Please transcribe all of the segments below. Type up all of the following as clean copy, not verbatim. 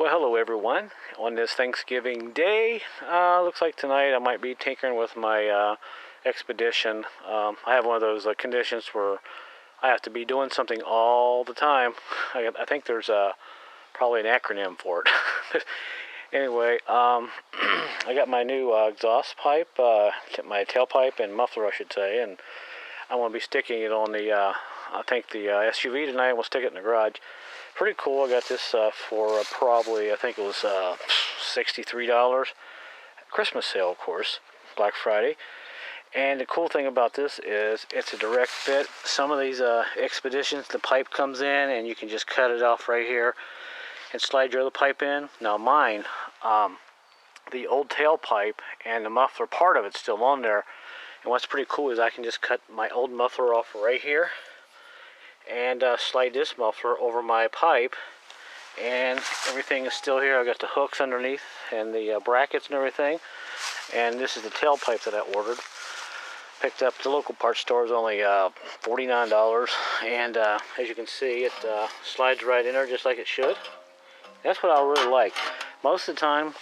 Well, hello everyone. On this Thanksgiving Day, looks like tonight I might be tinkering with my expedition. I have one of those conditions where I have to be doing something all the time. I think there's probably an acronym for it. Anyway, I got my new exhaust pipe, my tailpipe and muffler, I should say, and I'm going to be sticking it on the, I think the SUV tonight. We'll stick it in the garage. Pretty cool. I got this for probably, I think it was $63. Christmas sale, of course, Black Friday. And the cool thing about this is it's a direct fit. Some of these expeditions, the pipe comes in and you can just cut it off right here and slide your other pipe in. Now mine, the old tailpipe and the muffler, part of it's still on there. And what's pretty cool is I can just cut my old muffler off right here and slide this muffler over my pipe, and everything is still here. I got the hooks underneath and the brackets and everything. And this is the tailpipe that I ordered. Picked up the local parts store. Is only $49, and as you can see, it slides right in there just like it should. That's what I really like. Most of the time,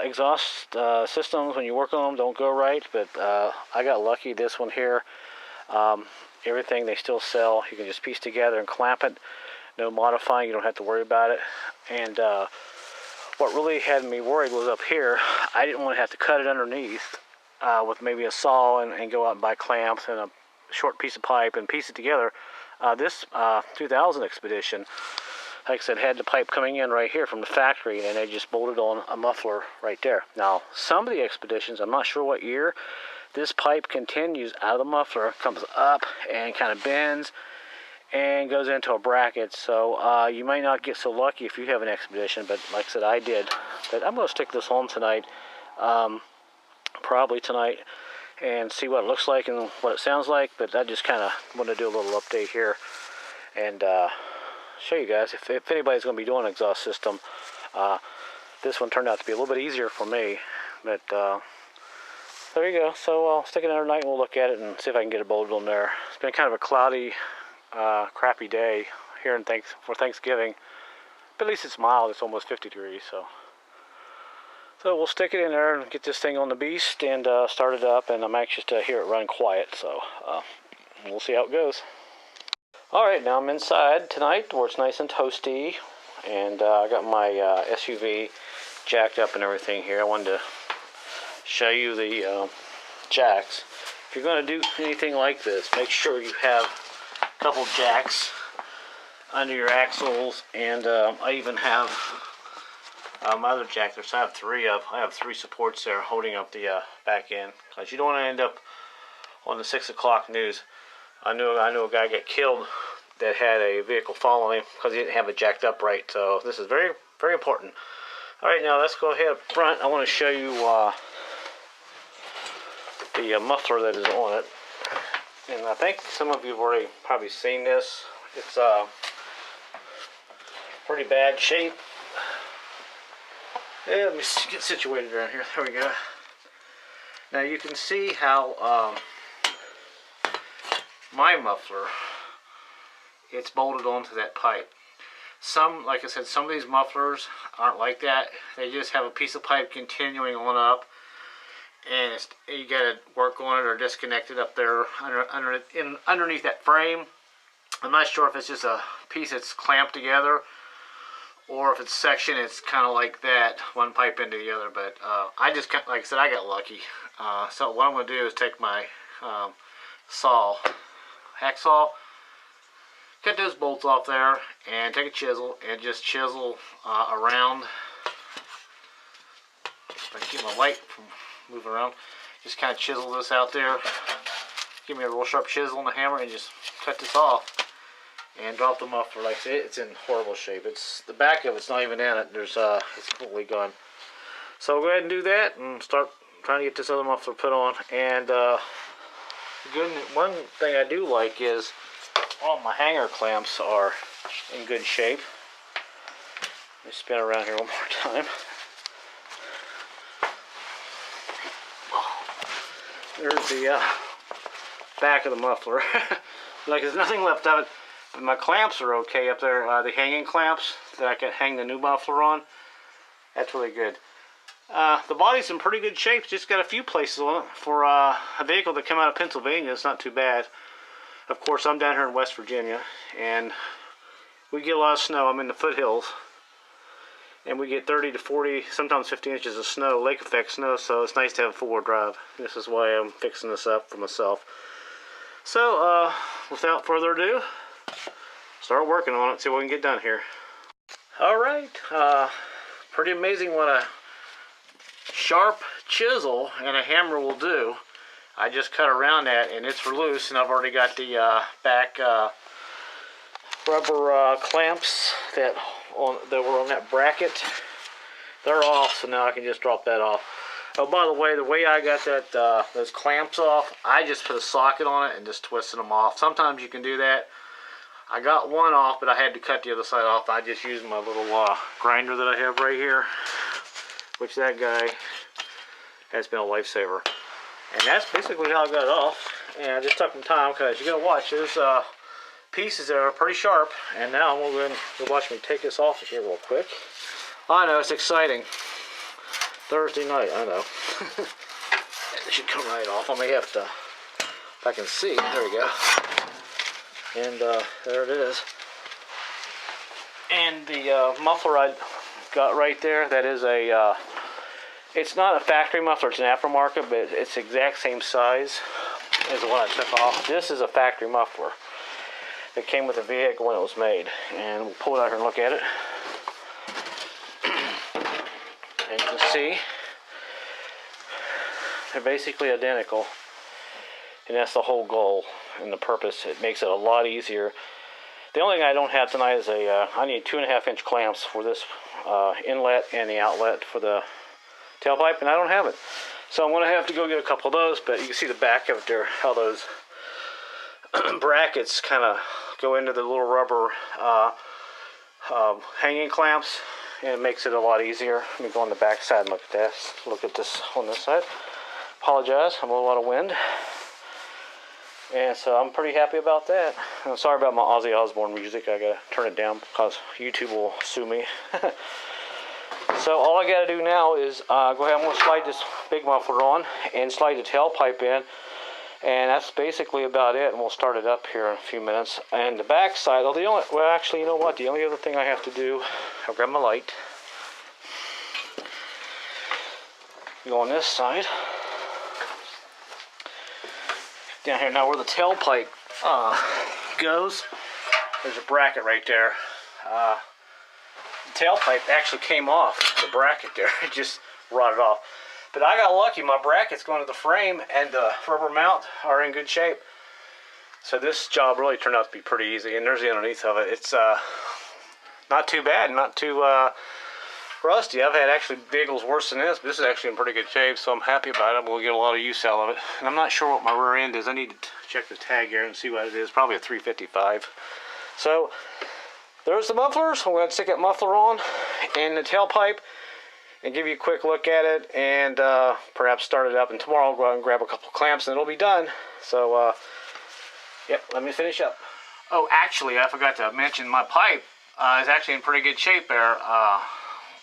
exhaust systems, when you work on them, don't go right, but I got lucky. This one here, everything they still sell. You can just piece together and clamp it. No modifying. You don't have to worry about it. And what really had me worried was up here. I didn't want to have to cut it underneath with maybe a saw and go out and buy clamps and a short piece of pipe and piece it together. This 2000 Expedition, like I said, had the pipe coming in right here from the factory, and they just bolted on a muffler right there. Now, some of the Expeditions, I'm not sure what year, this pipe continues out of the muffler, comes up and kind of bends and goes into a bracket. So you might not get so lucky if you have an Expedition, but like I said, I did. But I'm going to stick this on tonight, probably tonight, and see what it looks like and what it sounds like. But I just kind of want to do a little update here and show you guys if anybody's going to be doing an exhaust system. This one turned out to be a little bit easier for me, but there you go. So I'll stick it in tonight and we'll look at it and see if I can get it bolted on there. It's been kind of a cloudy, crappy day here for Thanksgiving, but at least it's mild. It's almost 50 degrees, so we'll stick it in there and get this thing on the beast and start it up. And I'm anxious to hear it run quiet, so we'll see how it goes. Alright, now I'm inside tonight where it's nice and toasty, and I got my SUV jacked up and everything here. I wanted to show you the jacks. If you're going to do anything like this, make sure you have a couple jacks under your axles, and I even have my other jack there. So I have three supports there holding up the back end, because you don't want to end up on the 6 o'clock news. I knew a guy got killed that had a vehicle following him because he didn't have it jacked up right. So this is very, very important. All right, now let's go ahead up front. I want to show you the muffler that is on it. And I think some of you have already probably seen this. It's pretty bad shape. Yeah, let me get situated around here. There we go. Now you can see how my muffler, it's bolted onto that pipe. Some, like I said, some of these mufflers aren't like that. They just have a piece of pipe continuing on up, and you got to work on it or disconnect it up there underneath that frame. I'm not sure if it's just a piece that's clamped together, or if it's section, it's kind of like that, one pipe into the other. But I just, like I said, I got lucky. So what I'm going to do is take my hacksaw, cut those bolts off there, and take a chisel and just chisel around. If I can keep my light from moving around, just kind of chisel this out there. Give me a real sharp chisel and a hammer and just cut this off and drop the muffler. Like I said, it's in horrible shape. It's the back of it's not even in it. There's it's completely gone. So go ahead and do that and start trying to get this other muffler put on. And one thing I do like is all my hanger clamps are in good shape. Let me spin around here one more time. There's the back of the muffler. Like there's nothing left of it. My clamps are okay up there. The hanging clamps, that I can hang the new muffler on. That's really good. The body's in pretty good shape. Just got a few places on it. For a vehicle that came out of Pennsylvania, it's not too bad. Of course, I'm down here in West Virginia, and we get a lot of snow. I'm in the foothills, and we get 30 to 40, sometimes 50 inches of snow, lake effect snow, so it's nice to have four-wheel drive. This is why I'm fixing this up for myself. So, without further ado, start working on it, see what we can get done here. Alright, pretty amazing what a sharp chisel and a hammer will do. I just cut around that and it's loose, and I've already got the back rubber clamps that were on that bracket. They're off, so now I can just drop that off. Oh, by the way I got that those clamps off, I just put a socket on it and just twisted them off. Sometimes you can do that. I got one off, but I had to cut the other side off. I just used my little grinder that I have right here, which that guy has been a lifesaver. And that's basically how I got it off. And I just took some time because you gotta watch, there's pieces that are pretty sharp. And now I'm gonna go ahead and watch me take this off here real quick. I know, it's exciting. Thursday night, I know. It should come right off. I may have to, if I can see, there we go. And there it is. And the muffler I got right there, that is a, it's not a factory muffler, it's an aftermarket, but it's the exact same size as the one I took off. This is a factory muffler. It came with the vehicle when it was made. And we'll pull it out here and look at it. And you can see, they're basically identical. And that's the whole goal and the purpose. It makes it a lot easier. The only thing I don't have tonight is I need 2.5-inch clamps for this inlet and the outlet for the tailpipe, and I don't have it. So I'm going to have to go get a couple of those, but you can see the back of it there, how those brackets kind of go into the little rubber hanging clamps, and it makes it a lot easier. Let me go on the back side and look at this. Look at this on this side. Apologize, I'm a lot of wind. And so I'm pretty happy about that. I'm sorry about my Ozzy Osbourne music. I gotta turn it down because YouTube will sue me. So all I gotta do now is go ahead. I'm gonna slide this big muffler on and slide the tailpipe in, and that's basically about it. And we'll start it up here in a few minutes. And the back side, well, actually, you know what? The only other thing I have to do, I'll grab my light. Go on this side. Down here now where the tailpipe goes, there's a bracket right there. The tailpipe actually came off the bracket there. It just rotted off. But I got lucky. My bracket's going to the frame and the rubber mount are in good shape. So this job really turned out to be pretty easy. And there's the underneath of it. It's not too bad, not too rusty. I've had actually vehicles worse than this, but this is actually in pretty good shape, so I'm happy about it. I'm going to get a lot of use out of it. And I'm not sure what my rear end is. I need to check the tag here and see what it is. Probably a 355. So there's the mufflers. I'm going to stick that muffler on and the tailpipe and give you a quick look at it and perhaps start it up. And tomorrow I'll go out and grab a couple of clamps and it'll be done. So, yep, let me finish up. Oh, actually, I forgot to mention my pipe is actually in pretty good shape there.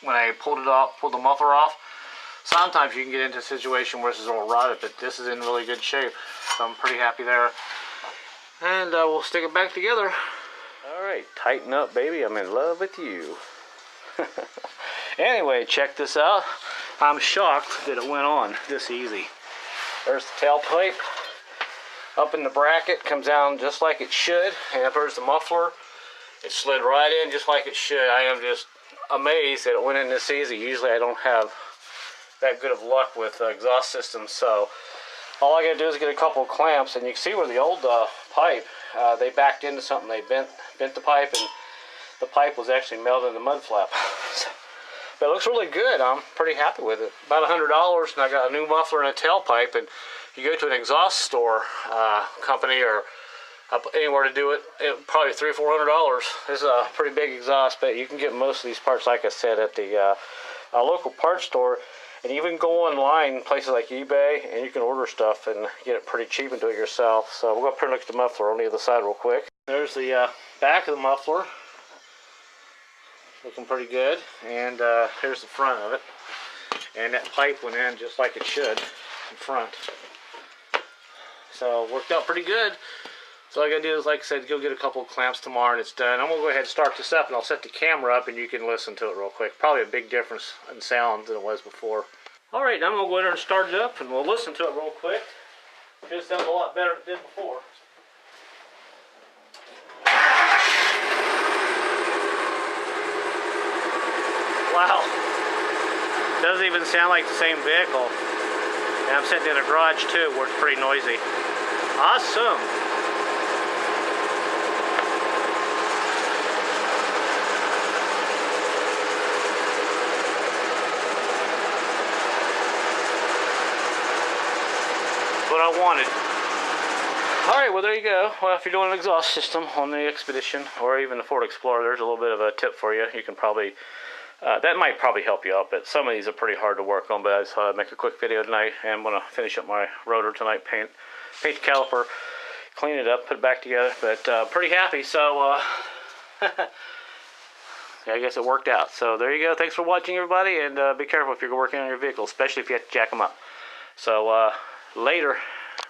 When I pulled the muffler off, sometimes you can get into a situation where this is all rotted, but this is in really good shape. So I'm pretty happy there. And we'll stick it back together. Alright, tighten up, baby. I'm in love with you. Anyway, check this out. I'm shocked that it went on this easy. There's the tailpipe. Up in the bracket, comes down just like it should. And up there's the muffler. It slid right in just like it should. I am just amazed that it went in this easy. Usually I don't have that good of luck with exhaust systems, so all I gotta do is get a couple of clamps, and you can see where the old pipe, they backed into something. They bent the pipe, and the pipe was actually melted in the mud flap. But it looks really good. I'm pretty happy with it. About $100, and I got a new muffler and a tailpipe. And you go to an exhaust store company or anywhere to do it, probably $300 or $400. This is a pretty big exhaust, but you can get most of these parts, like I said, at the local parts store. And you can go online, places like eBay, and you can order stuff and get it pretty cheap and do it yourself. So we'll go up here and look at the muffler on the other side real quick. There's the back of the muffler. looking pretty good. And here's the front of it. And that pipe went in just like it should in front. So worked out pretty good. So all I gotta do is, like I said, go get a couple of clamps tomorrow and it's done. I'm gonna go ahead and start this up and I'll set the camera up and you can listen to it real quick. Probably a big difference in sound than it was before. Alright, now I'm gonna go ahead and start it up and we'll listen to it real quick. It sounds a lot better than it did before. Wow. Doesn't even sound like the same vehicle. And I'm sitting in a garage too where it's pretty noisy. Awesome. What I wanted. Alright, well there you go. Well, if you're doing an exhaust system on the Expedition or even the Ford Explorer, there's a little bit of a tip for you. You can probably, that might probably help you out, but some of these are pretty hard to work on, but I just thought I'd make a quick video tonight, and I'm going to finish up my rotor tonight, paint the caliper, clean it up, put it back together, but pretty happy, so yeah, I guess it worked out. So there you go. Thanks for watching, everybody, and be careful if you're working on your vehicle, especially if you have to jack them up. So later.